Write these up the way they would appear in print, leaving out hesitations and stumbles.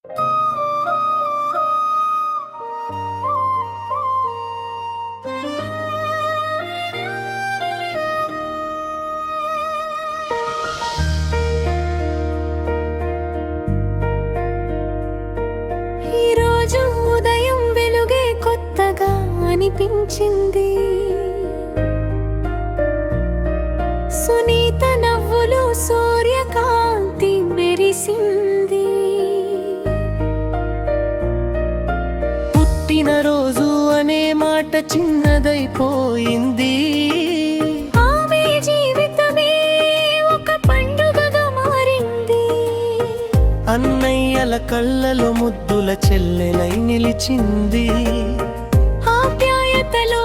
ఈరోజు ఉదయం వెలుగే కొత్తగా అనిపించింది. సునీత నవ్వులు సూర్యకాంతి మెరిసింది. పుట్టినరోజు అనే మాట చిన్నదైపోయింది. ఆమె జీవితమే ఒక పండుగగా మారింది. అన్నయ్యల కళ్ళలో ముద్దుల చెల్లెలై నిలిచింది. ఆప్యాయతలో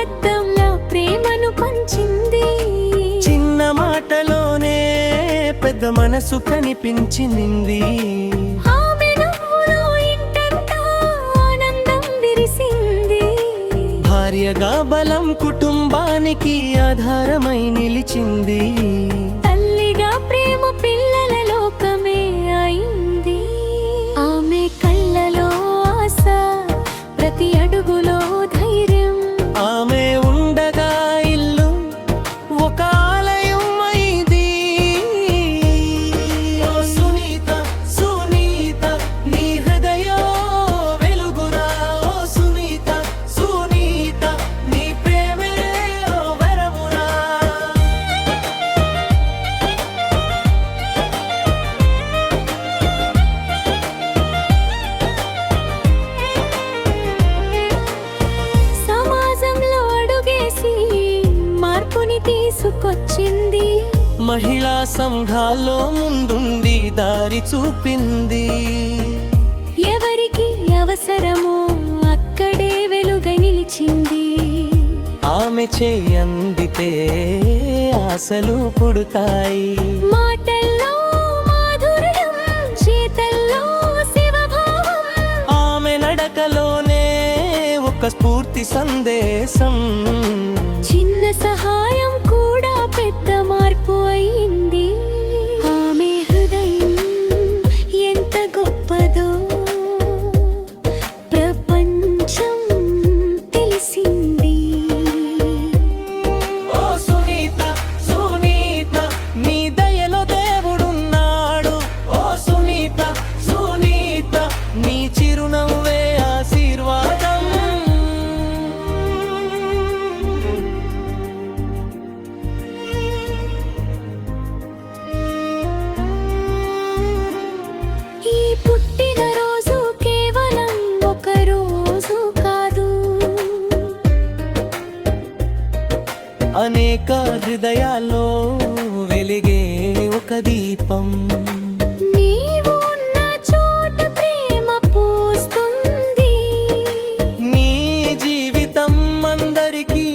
అద్దంలా ప్రేమను పంచింది. చిన్న మాటలోనే పెద్ద మనసు కనిపించింది. ఆమె నవ్వులో ఇంటంతా ఆనందం విరిసింది. భార్యగా బలం కుటుంబానికి ఆధారమై నిలిచింది. తల్లిగా ప్రేమ పిల్లల లోకమే అయింది. ఆమె కళ్ళలో ఆశ, ప్రతి అడుగులో ధైర్యం. ఆమె ఉండగా ఇల్లు ఒక ఆలయం అయింది. ఓ సునీత, సునీత నీ హృదయం వెలుగురా. ఓ సునీత, సునీత నీ ప్రేమే ఓ వరమురా. సమాజంలో అడుగేసి మార్పుని తీసుకొచ్చింది. మహిళా సంఘాల్లో ముందుండి దారి చూపింది. ఎవరికి అవసరమో అక్కడే వెలుగై నిలిచింది. ఆమె చేయందితే ఆశలు పుడతాయి. మాటల్లో మాధుర్యం, చేతల్లో శివభావం. ఆమె నడకలోనే ఒక స్ఫూర్తి సందేశం. చిన్న సహాయం కూడా పెద్ద మార్పు అయింది. ఆమె హృదయం ఎంత గొప్పదో ప్రపంచం తెలిసింది. ఓ సునీత, సునీత నీ దయలో దేవుడున్నాడు. ఓ సునీత, సునీత నీ చిరునవ్వే ఆశీర్వాదం. ఈ పుట్టినరోజు కేవలం ఒక రోజు కాదు. అనేక హృదయాల్లో వెలిగే ఒక దీపం. నీవు ఉన్న చోట ప్రేమ పూస్తుంది. నీ జీవితం అందరికీ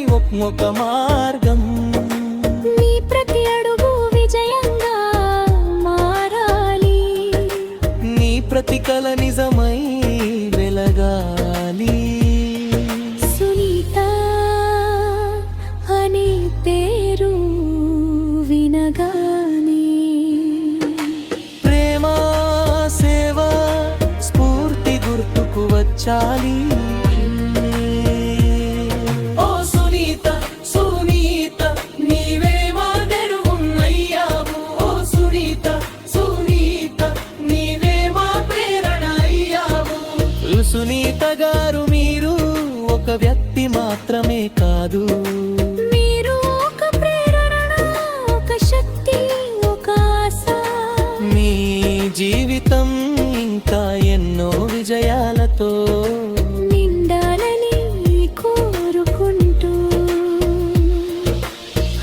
ఒక మార్గం. నీ ప్రతి అడుగు విజయంగా మారాలి. నీ ప్రతి కల నిజమై వెలగాలి. సునీత అనే పేరు వినగానే ప్రేమ, సేవ, స్ఫూర్తి గుర్తుకు వచ్చాలి. ఓ సునీత, సునీత నీవే మా తెరువున్నయ్యావు. ఓ సునీత, సునీత నీవే మా ప్రేరణ అయ్యావు. సునీత గారు మీరు ఒక వ్యక్తి మాత్రమే కాదు. మీరు ఒక ప్రేరణ, ఒక శక్తి, ఒక ఆశ. మీ జీవితం ఇంకా ఎన్నో విజయాలతో నిండాలని కోరుకుంటూ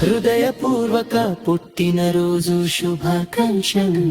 హృదయపూర్వక పుట్టినరోజు శుభాకాంక్షలు.